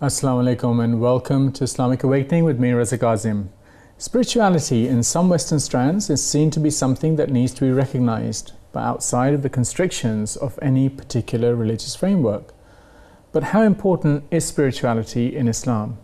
Assalamu alaikum and welcome to Islamic Awakening with me, Reza Ghazim. Spirituality in some Western strands is seen to be something that needs to be recognized, but outside of the constrictions of any particular religious framework. But how important is spirituality in Islam?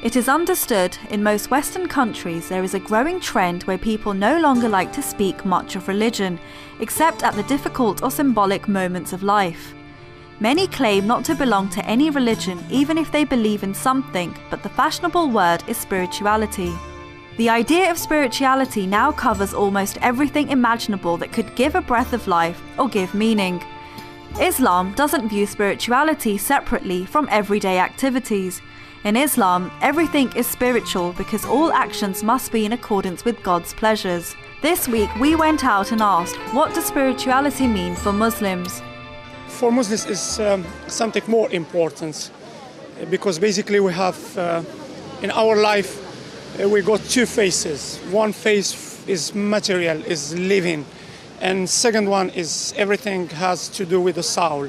It is understood in most Western countries there is a growing trend where people no longer like to speak much of religion, except at the difficult or symbolic moments of life. Many claim not to belong to any religion even if they believe in something, but the fashionable word is spirituality. The idea of spirituality now covers almost everything imaginable that could give a breath of life or give meaning. Islam doesn't view spirituality separately from everyday activities. In Islam, everything is spiritual because all actions must be in accordance with God's pleasures. This week, we went out and asked, what does spirituality mean for Muslims? For Muslims, it's something more important because basically we have, in our life, we got two phases. One phase is material, is living, and second one is everything has to do with the soul,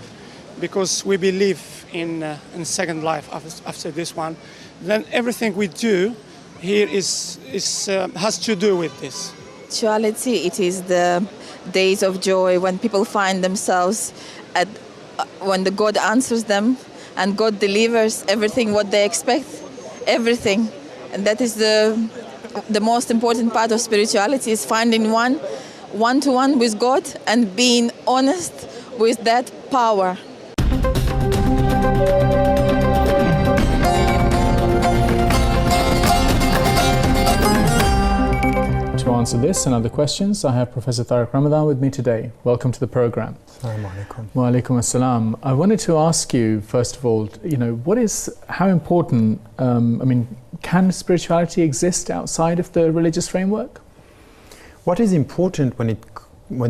because we believe in second life after this one. Then everything we do here has to do with this. Spirituality, it is the days of joy when people find themselves when the God answers them and God delivers everything what they expect, everything. And that is the most important part of spirituality, is finding one-to-one with God and being honest with that power. To answer this and other questions, I have Professor Tariq Ramadan with me today. Welcome to the program. Assalamu alaikum. Wa alaikum assalam. I wanted to ask you, first of all, how important, can spirituality exist outside of the religious framework? What is important when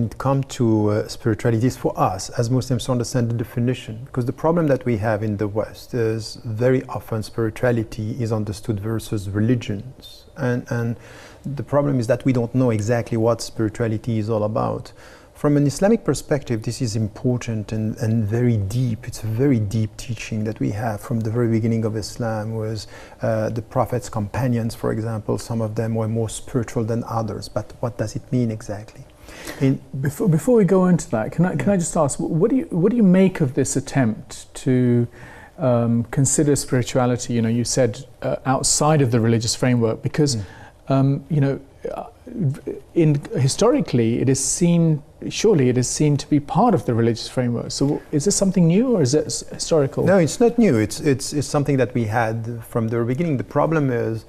it comes to spirituality is for us as Muslims to understand the definition, because the problem that we have in the West is very often spirituality is understood versus religions, and the problem is that we don't know exactly what spirituality is all about. From an Islamic perspective, this is important and very deep. It's a very deep teaching that we have from the very beginning of Islam, was the Prophet's companions, for example, some of them were more spiritual than others. But what does it mean exactly? Before we go into that, can I just ask, what do you make of this attempt to consider spirituality? You said outside of the religious framework, because historically it is seen to be part of the religious framework. So is this something new, or is it historical? No, it's not new. It's something that we had from the beginning. The problem is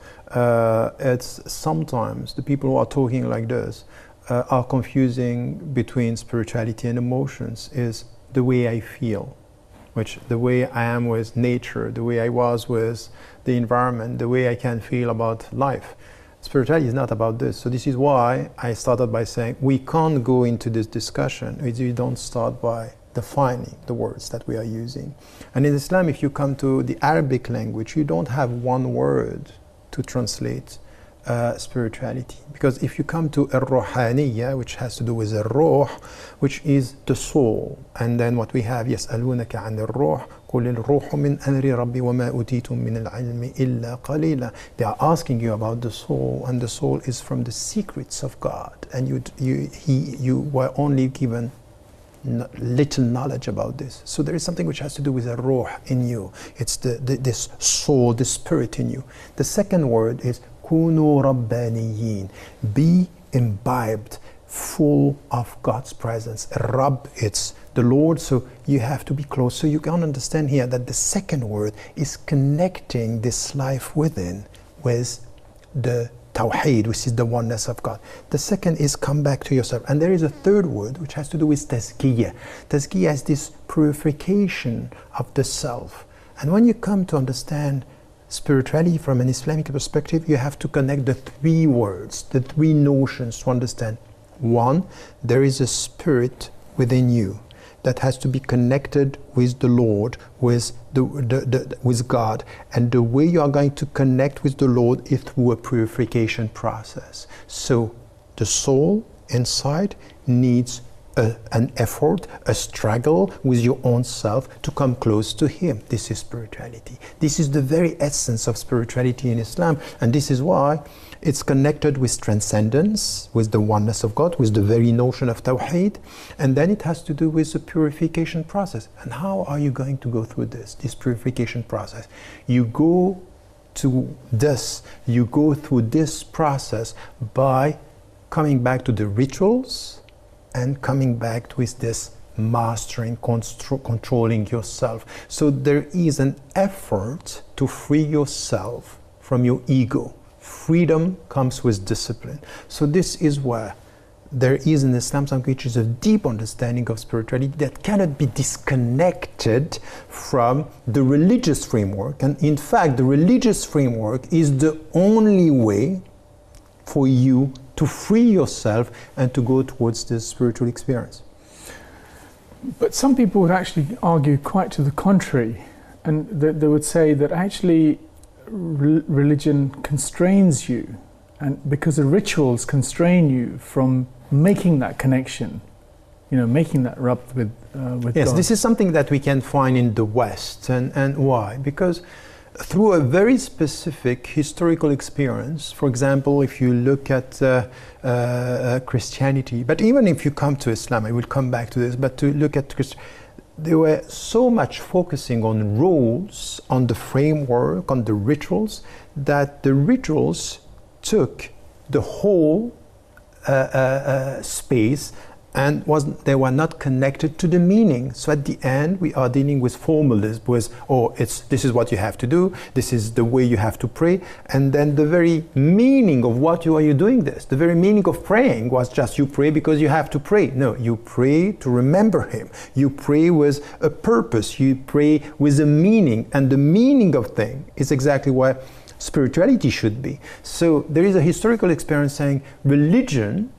it's sometimes the people who are talking like this are confusing between spirituality and emotions. Is the way I feel, which the way I am with nature, the way I was with the environment, the way I can feel about life. Spirituality is not about this. So this is why I started by saying we can't go into this discussion if you don't start by defining the words that we are using. And in Islam, if you come to the Arabic language, you don't have one word to translate spirituality, because if you come to al-ruhaniyya, which has to do with al-ruh, which is the soul, and then what we have, يسألونك عن الروح قل الروح من أمر ربي وما أوتيتم من العلم إلا قليلا. They are asking you about the soul, and the soul is from the secrets of God, and you were only given little knowledge about this. So there is something which has to do with a ruh in you. It's this soul, the spirit in you. The second word is كونوا ربانيين. Be imbibed, full of God's presence. Rabb, it's the Lord, so you have to be close. So you can understand here that the second word is connecting this life within with the Tawheed, which is the oneness of God. The second is come back to yourself. And there is a third word which has to do with tazkiyah. Tazkiyah is this purification of the self. And when you come to understand spirituality from an Islamic perspective, you have to connect the three words, the three notions to understand One, there is a spirit within you that has to be connected with the Lord, with with God. And the way you are going to connect with the Lord is through a purification process. So the soul inside needs an effort, a struggle with your own self to come close to Him. This is spirituality. This is the very essence of spirituality in Islam, and this is why it's connected with transcendence, with the oneness of God, with the very notion of Tawheed, and then it has to do with the purification process. And how are you going to go through this purification process? You go through this process by coming back to the rituals and coming back with this mastering, controlling yourself. So there is an effort to free yourself from your ego. Freedom comes with discipline. So this is where there is in Islam something which is a deep understanding of spirituality that cannot be disconnected from the religious framework. And in fact, the religious framework is the only way for you to free yourself and to go towards this spiritual experience. But some people would actually argue quite to the contrary, and they would say that actually religion constrains you, and because the rituals constrain you from making that connection, making that rub with yes, God. This is something that we can find in the West. And why? Because through a very specific historical experience, for example, if you look at Christianity, but even if you come to Islam, I will come back to this, but to look at Christianity, they were so much focusing on rules, on the framework, on the rituals, that the rituals took the whole space and they were not connected to the meaning. So at the end, we are dealing with formalism, this is what you have to do, this is the way you have to pray, and then the very meaning of what are you doing this? The very meaning of praying was just you pray because you have to pray. No, you pray to remember Him. You pray with a purpose. You pray with a meaning, and the meaning of thing is exactly what spirituality should be. So there is a historical experience saying religion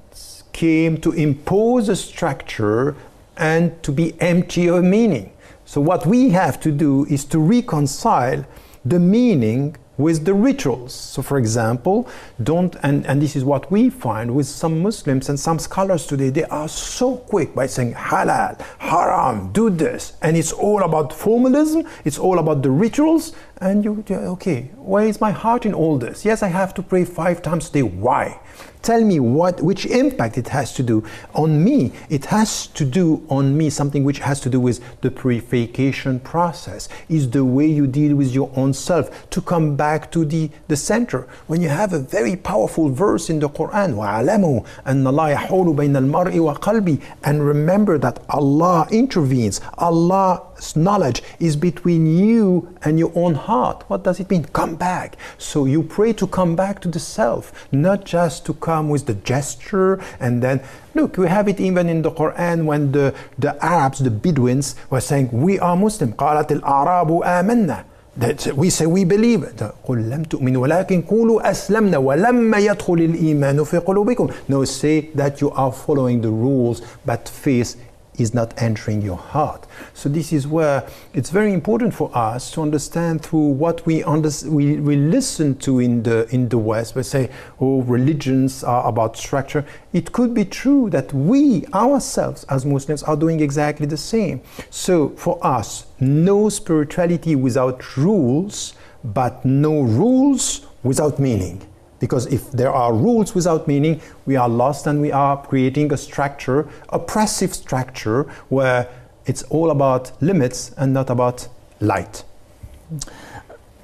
came to impose a structure and to be empty of meaning. So what we have to do is to reconcile the meaning with the rituals. So for example, and this is what we find with some Muslims and some scholars today, they are so quick by saying halal, haram, do this, and it's all about formalism, it's all about the rituals, and okay, where is my heart in all this? Yes, I have to pray 5 times a day. Why? Tell me which impact it has to do on me. It has to do on me something which has to do with the purification process, is the way you deal with your own self, to come back to the center. When you have a very powerful verse in the Quran, وَعَلَمُوا أَنَّ اللَّهَ يَحُولُ بَيْنَ الْمَرْءِ وَقَلْبِهِ, and remember that Allah intervenes. Allah's knowledge is between you and your own heart. What does it mean? Come back. So you pray to come back to the self, not just to come with the gesture. And then look, we have it even in the Quran when the Arabs, the Bedouins, were saying, we are Muslim. قالت الأعراب آمنا. That we say we believe. قل لم تؤمنوا ولكن قولوا أسلمنا ولما يدخل الإيمان في قلوبكم. No, say that you are following the rules, but faith is not entering your heart. So this is where it's very important for us to understand through what we listen to in the West. We say, religions are about structure. It could be true that we ourselves as Muslims are doing exactly the same. So for us, no spirituality without rules, but no rules without meaning. Because if there are rules without meaning, we are lost and we are creating a structure, oppressive structure, where it's all about limits and not about light.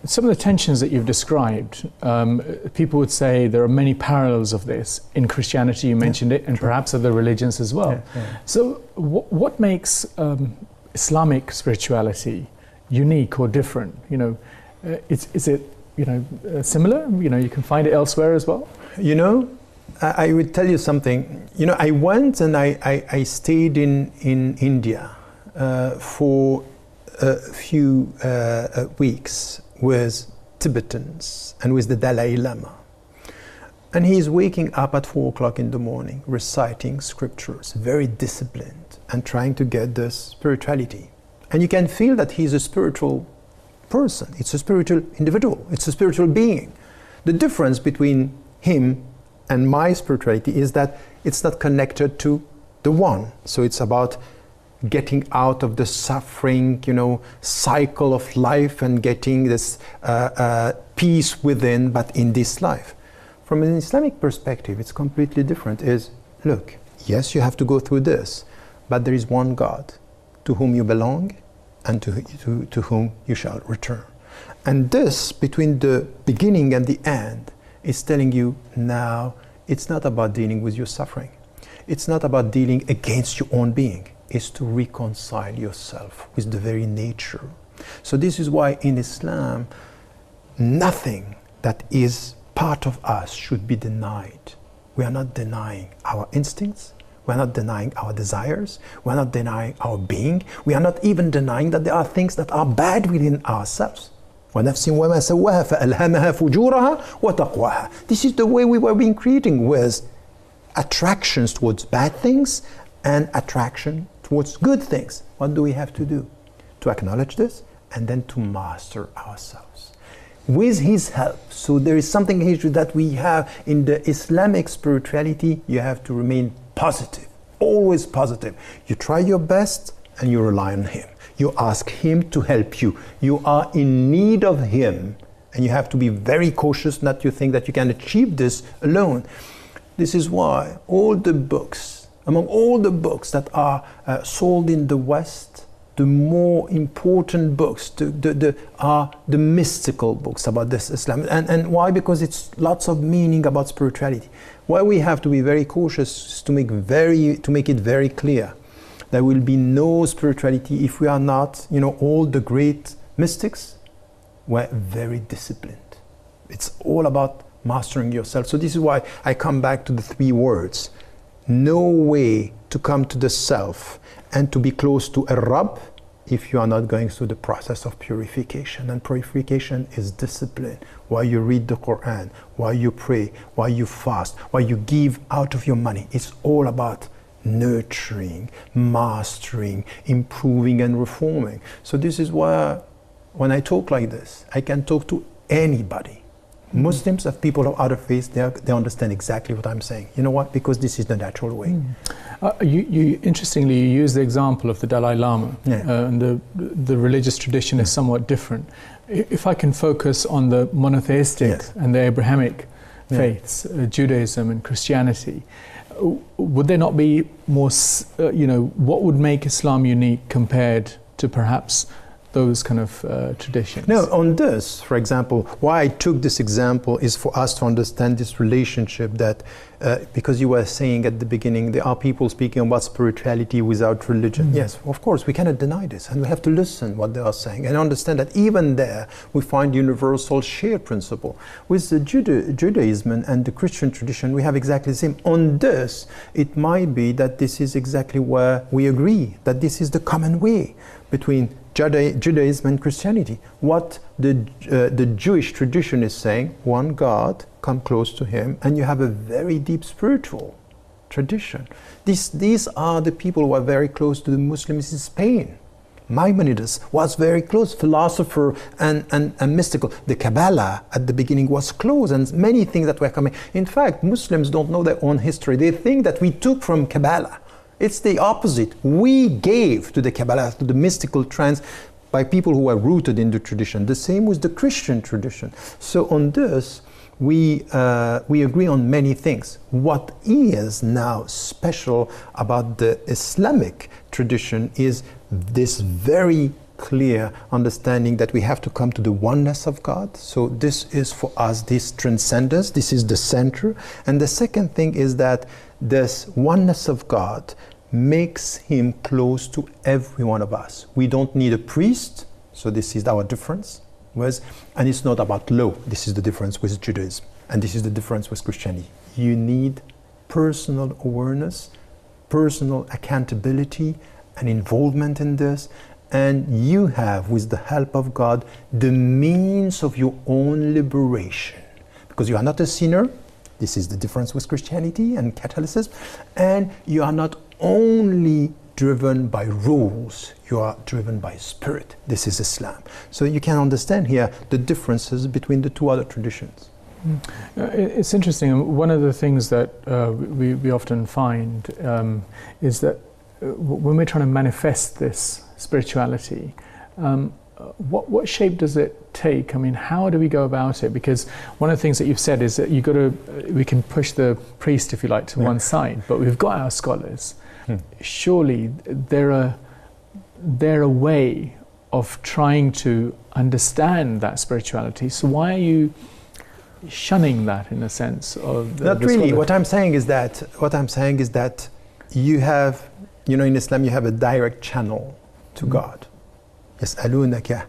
Some of the tensions that you've described, people would say there are many parallels of this in Christianity, you mentioned it, and perhaps other religions as well. So what makes Islamic spirituality unique or different? Is it similar? You can find it elsewhere as well? I would tell you something. I went and I stayed in India for a few weeks with Tibetans and with the Dalai Lama. And he's waking up at 4 o'clock in the morning, reciting scriptures, very disciplined, and trying to get this spirituality. And you can feel that he's a spiritual person. It's a spiritual individual. It's a spiritual being. The difference between him and my spirituality is that it's not connected to the one. So it's about getting out of the suffering, cycle of life and getting this peace within, but in this life. From an Islamic perspective, it's completely different. Look, yes, you have to go through this, but there is one God to whom you belong and to whom you shall return. And this, between the beginning and the end, is telling you now it's not about dealing with your suffering. It's not about dealing against your own being. It's to reconcile yourself with the very nature. So this is why in Islam, nothing that is part of us should be denied. We are not denying our instincts. We are not denying our desires. We are not denying our being. We are not even denying that there are things that are bad within ourselves. وَنَفْسٍ وَمَا سَوَّاهَا فَأَلْهَمَهَا فُجُورَهَا وَتَقْوَاهَا. This is the way we were being created, with attractions towards bad things and attraction towards good things. What do we have to do? To acknowledge this and then to master ourselves with his help. So there is something that we have in the Islamic spirituality. You have to remain positive, always positive. You try your best and you rely on him. You ask him to help you. You are in need of him, and you have to be very cautious not to think that you can achieve this alone. This is why among all the books that are sold in the West, the more important books are the mystical books about this Islam. And why? Because it's lots of meaning about spirituality. Why we have to be very cautious is to make it very clear. There will be no spirituality if we are not, all the great mystics were very disciplined. It's all about mastering yourself. So this is why I come back to the 3 words. No way to come to the self and to be close to a Rabb if you are not going through the process of purification. And purification is discipline. Why you read the Quran, why you pray, why you fast, why you give out of your money. It's all about nurturing, mastering, improving and reforming. So this is why when I talk like this, I can talk to anybody. Muslims and people of other faiths, they understand exactly what I'm saying. You know what? Because this is the natural way. You interestingly, you use the example of the Dalai Lama, and the religious tradition is somewhat different. If I can focus on the monotheistic and the Abrahamic faiths, Judaism and Christianity, would there not be more, what would make Islam unique compared to perhaps those kind of traditions? No, on this, for example, why I took this example is for us to understand this relationship that, because you were saying at the beginning, there are people speaking about spirituality without religion. Yes, of course, we cannot deny this, and we have to listen what they are saying and understand that even there we find universal shared principle. With the Judaism and the Christian tradition, we have exactly the same. On this, it might be that this is exactly where we agree, that this is the common way between Judaism and Christianity. What the Jewish tradition is saying, one God, come close to him, and you have a very deep spiritual tradition. These are the people who are very close to the Muslims in Spain. Maimonides was very close, philosopher and mystical. The Kabbalah at the beginning was close, and many things that were coming. In fact, Muslims don't know their own history. They think that we took from Kabbalah. It's the opposite. We gave to the Kabbalah, to the mystical trance, by people who are rooted in the tradition. The same with the Christian tradition. So on this, we agree on many things. What is now special about the Islamic tradition is this very clear understanding that we have to come to the oneness of God. So this is for us this transcendence, this is the center. And the second thing is that this oneness of God makes him close to every one of us. We don't need a priest, so this is our difference. And it's not about law. This is the difference with Judaism, and this is the difference with Christianity. You need personal awareness, personal accountability, and involvement in this, and you have, with the help of God, the means of your own liberation. Because you are not a sinner, This is the difference with Christianity and Catholicism. And you are not only driven by rules, you are driven by spirit. This is Islam. So you can understand here the differences between the two other traditions. It's interesting. One of the things that we often find is that when we're trying to manifest this spirituality, what shape does it take? I mean, how do we go about it? Because one of the things that you've said is that we can push the priest, if you like, to one side, but we've got our scholars. Surely they're a way of trying to understand that spirituality. So why are you shunning that, in a sense of not really? What I'm saying is that you have, in Islam, you have a direct channel to God. يسألونك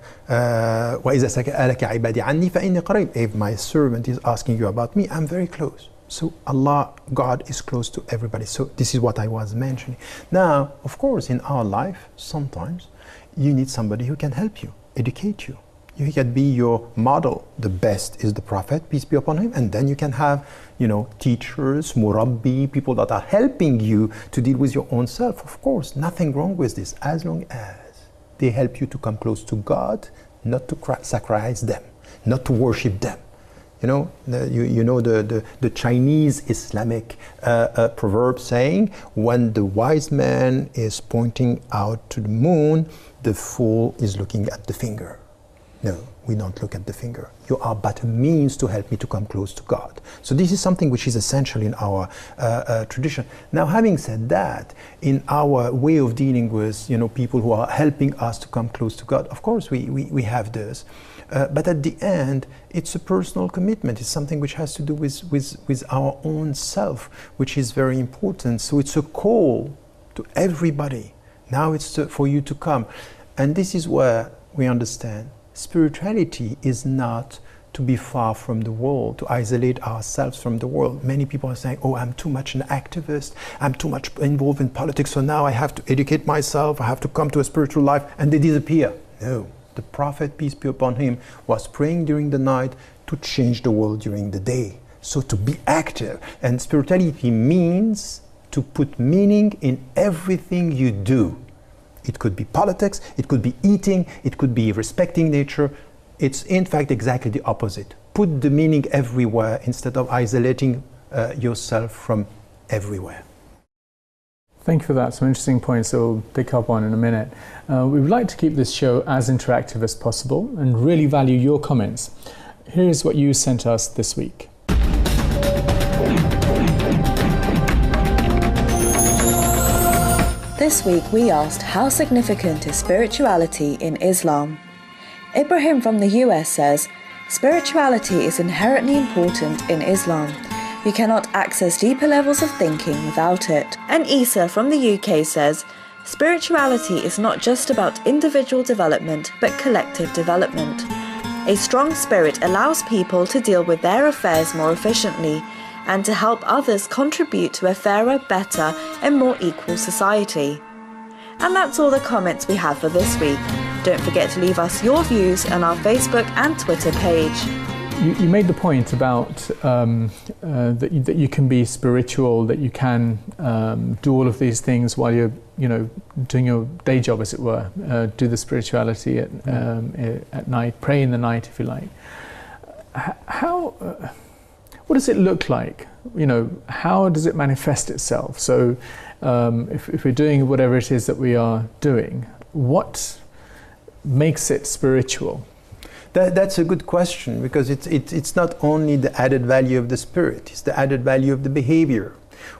وإذا سألك عبادي عني فإني قريب. If my servant is asking you about me, I'm very close. So Allah, God is close to everybody. So this is what I was mentioning. Now, of course, in our life, sometimes you need somebody who can help you, educate you. You can be your model. The best is the Prophet, peace be upon him. And then you can have, teachers, murabbi, people that are helping you to deal with your own self. Of course, nothing wrong with this, as long as they help you to come close to God, not to sacrifice them, not to worship them. The Chinese Islamic proverb saying, when the wise man is pointing out to the moon, the fool is looking at the finger. No, we don't look at the finger. You are but a means to help me to come close to God. So this is something which is essential in our tradition. Now, having said that, in our way of dealing with people who are helping us to come close to God, of course we have this. But at the end, it's a personal commitment. It's something which has to do with our own self, which is very important. So it's a call to everybody. Now it's for you to come. And this is where we understand spirituality is not to be far from the world, to isolate ourselves from the world. Many people are saying, oh, I'm too much an activist, I'm too much involved in politics, so now I have to educate myself, I have to come to a spiritual life, and they disappear. No. The Prophet, peace be upon him, was praying during the night to change the world during the day. So to be active. And spirituality means to put meaning in everything you do. It could be politics, it could be eating, it could be respecting nature. It's in fact exactly the opposite. Put the meaning everywhere instead of isolating yourself from everywhere. Thank you for that. Some interesting points that we'll pick up on in a minute. We would like to keep this show as interactive as possible and really value your comments. Here's what you sent us this week. This week we asked, how significant is spirituality in Islam? Ibrahim from the US says, spirituality is inherently important in Islam. You cannot access deeper levels of thinking without it. And Isa from the UK says, spirituality is not just about individual development, but collective development. A strong spirit allows people to deal with their affairs more efficiently and to help others contribute to a fairer, better, and more equal society. And that's all the comments we have for this week. Don't forget to leave us your views on our Facebook and Twitter page. You made the point about that you can be spiritual, that you can do all of these things while you're, doing your day job, as it were. Do the spirituality at night, pray in the night, if you like. What does it look like? How does it manifest itself? So, if we're doing whatever it is that we are doing, what makes it spiritual? That's a good question, because it's not only the added value of the spirit, it's the added value of the behavior.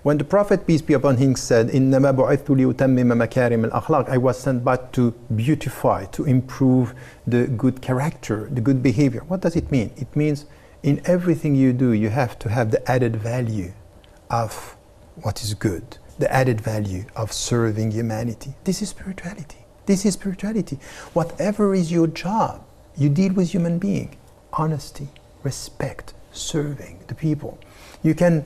When the Prophet, peace be upon him, said, إِنَّمَا بُعِثْتُ لِأُتَمِّمَ مَكَارِمَ الْأَخْلَاقِ, I was sent back to beautify, to improve the good character, the good behavior. What does it mean? It means in everything you do, you have to have the added value of what is good, the added value of serving humanity. This is spirituality. This is spirituality. Whatever is your job, you deal with human being. Honesty, respect, serving the people. You can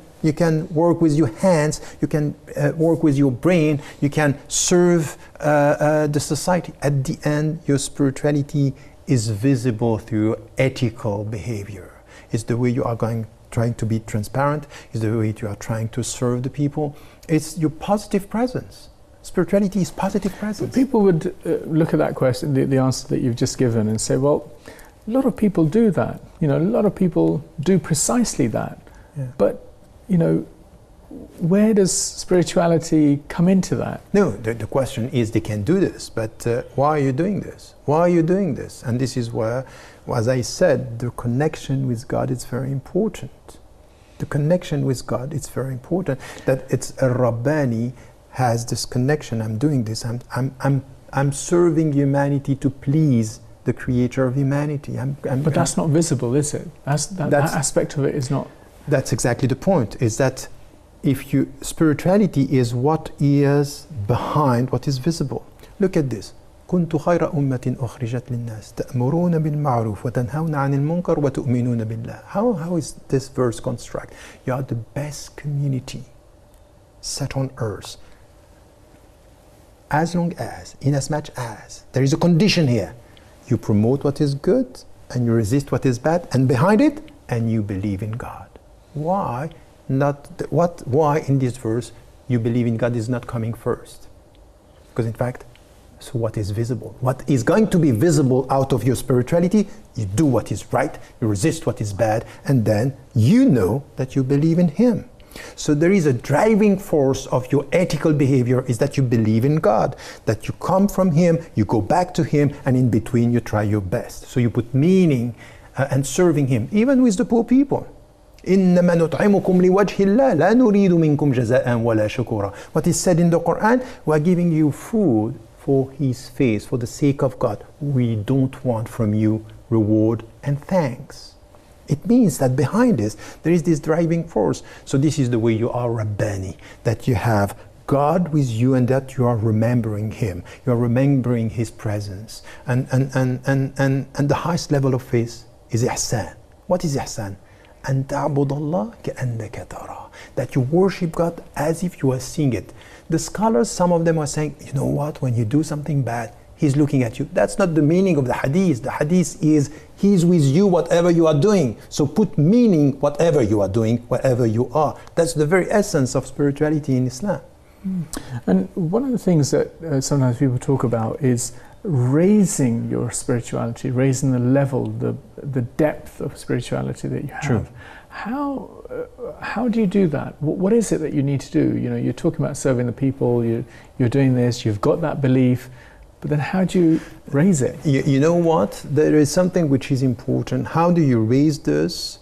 work with your hands, you can work with your brain, you can serve the society. At the end, your spirituality is visible through ethical behavior. It's the way you are going trying to be transparent, is the way you are trying to serve the people. It's your positive presence. Spirituality is positive presence. People would look at that question, the answer that you've just given, and say, well, a lot of people do that. You know, a lot of people do precisely that. Yeah. But, you know, where does spirituality come into that? No, the question is they can do this, but why are you doing this? Why are you doing this? And this is where, as I said, the connection with God is very important. The connection with God is very important. That it's a Rabbani has this connection. I'm doing this. I'm serving humanity to please the Creator of humanity. But that's not visible, is it? That aspect of it is not. That's exactly the point. Is that spirituality is what is behind what is visible. Look at this. كنت خير أمة أخرجت للناس تأمرون بالمعروف وتنهون عن المنكر وتؤمنون بالله. How is this verse constructed? You are the best community set on earth. As long as, in as much as, there is a condition here. You promote what is good and you resist what is bad, and behind it, and you believe in God. Why? Why in this verse you believe in God is not coming first? Because in fact, so what is visible? What is going to be visible out of your spirituality? You do what is right, you resist what is bad, and then you know that you believe in Him. So there is a driving force of your ethical behavior is that you believe in God, that you come from Him, you go back to Him, and in between you try your best. So you put meaning and serving Him, even with the poor people. إنما نطعمكم لوجه الله لا نريد منكم جزاء ولا شكورا. What is said in the Quran, we are giving you food for His face, for the sake of God. We don't want from you reward and thanks. It means that behind this, there is this driving force. So this is the way you are Rabbani, that you have God with you and that you are remembering Him. You are remembering His presence. And the highest level of faith is Ihsan. What is Ihsan? أن تعبد الله كأنك تراه. That you worship God as if you are seeing it. The scholars, some of them are saying, you know what, when you do something bad, He's looking at you. That's not the meaning of the hadith. The hadith is, He's with you whatever you are doing. So put meaning whatever you are doing, wherever you are. That's the very essence of spirituality in Islam. And one of the things that sometimes people talk about is raising your spirituality, raising the level, the depth of spirituality that you have. True. How do you do that? What is it that you need to do? You know, you're talking about serving the people, you're doing this, you've got that belief, but then how do you raise it? You know what? There is something which is important. How do you raise this?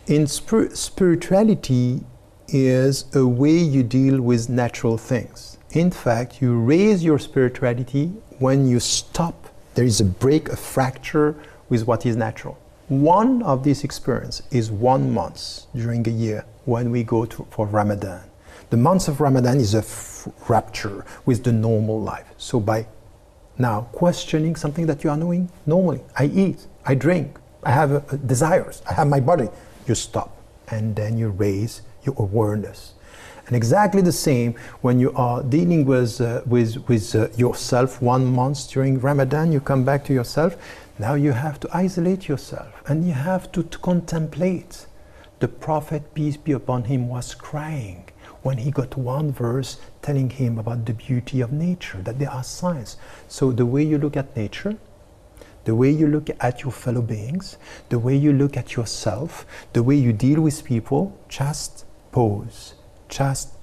In spirituality is a way you deal with natural things. In fact, you raise your spirituality when you stop. There is a break, a fracture with what is natural. One of these experiences is 1 month during a year when we go for Ramadan. The month of Ramadan is a rupture with the normal life. So by now questioning something that you are doing normally, I eat, I drink, I have desires, I have my body, you stop and then you raise your awareness. And exactly the same when you are dealing with yourself 1 month during Ramadan, you come back to yourself. Now you have to isolate yourself and you have to contemplate. The Prophet, peace be upon him, was crying when he got one verse telling him about the beauty of nature, that there are signs. So the way you look at nature, the way you look at your fellow beings, the way you look at yourself, the way you deal with people, just pause. Just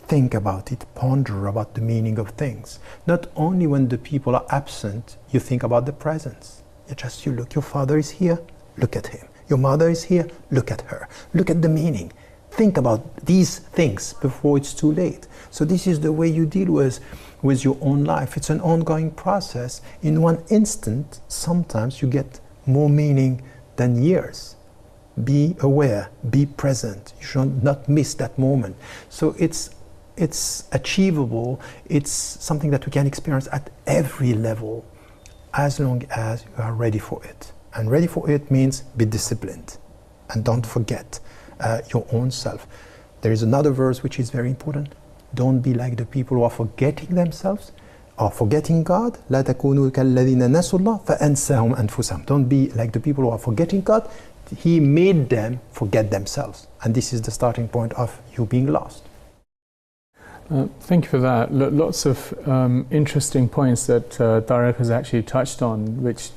think about it, ponder about the meaning of things. Not only when the people are absent, you think about the presence. You look, your father is here, look at him. Your mother is here, look at her. Look at the meaning. Think about these things before it's too late. So this is the way you deal with your own life. It's an ongoing process. In one instant, sometimes you get more meaning than years. Be aware, be present. You should not miss that moment. So it's achievable. It's something that we can experience at every level as long as you are ready for it. And ready for it means be disciplined and don't forget your own self. There is another verse which is very important. Don't be like the people who are forgetting themselves or forgetting God. لا تكونوا كالذين نسوا الله فأنساهم أنفسهم. Don't be like the people who are forgetting God. he made them forget themselves. And this is the starting point of you being lost. Thank you for that. Lots of interesting points that Tariq has actually touched on, which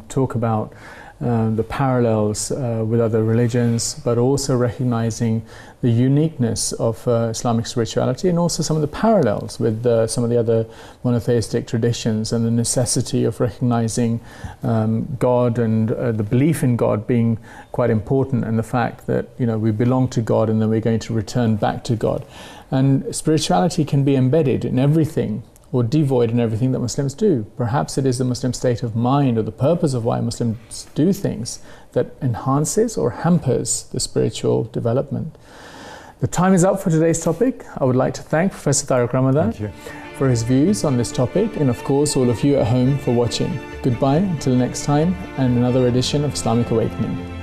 talk about the parallels with other religions, but also recognizing the uniqueness of Islamic spirituality, and also some of the parallels with some of the other monotheistic traditions, and the necessity of recognizing God and the belief in God being quite important, and the fact that, you know, we belong to God and then we're going to return back to God. And spirituality can be embedded in everything, or devoid in everything that Muslims do. Perhaps it is the Muslim state of mind, or the purpose of why Muslims do things, that enhances or hampers the spiritual development. The time is up for today's topic. I would like to thank Professor Tariq Ramadan for his views on this topic, and of course all of you at home for watching. Goodbye until next time, and another edition of Islamic Awakening.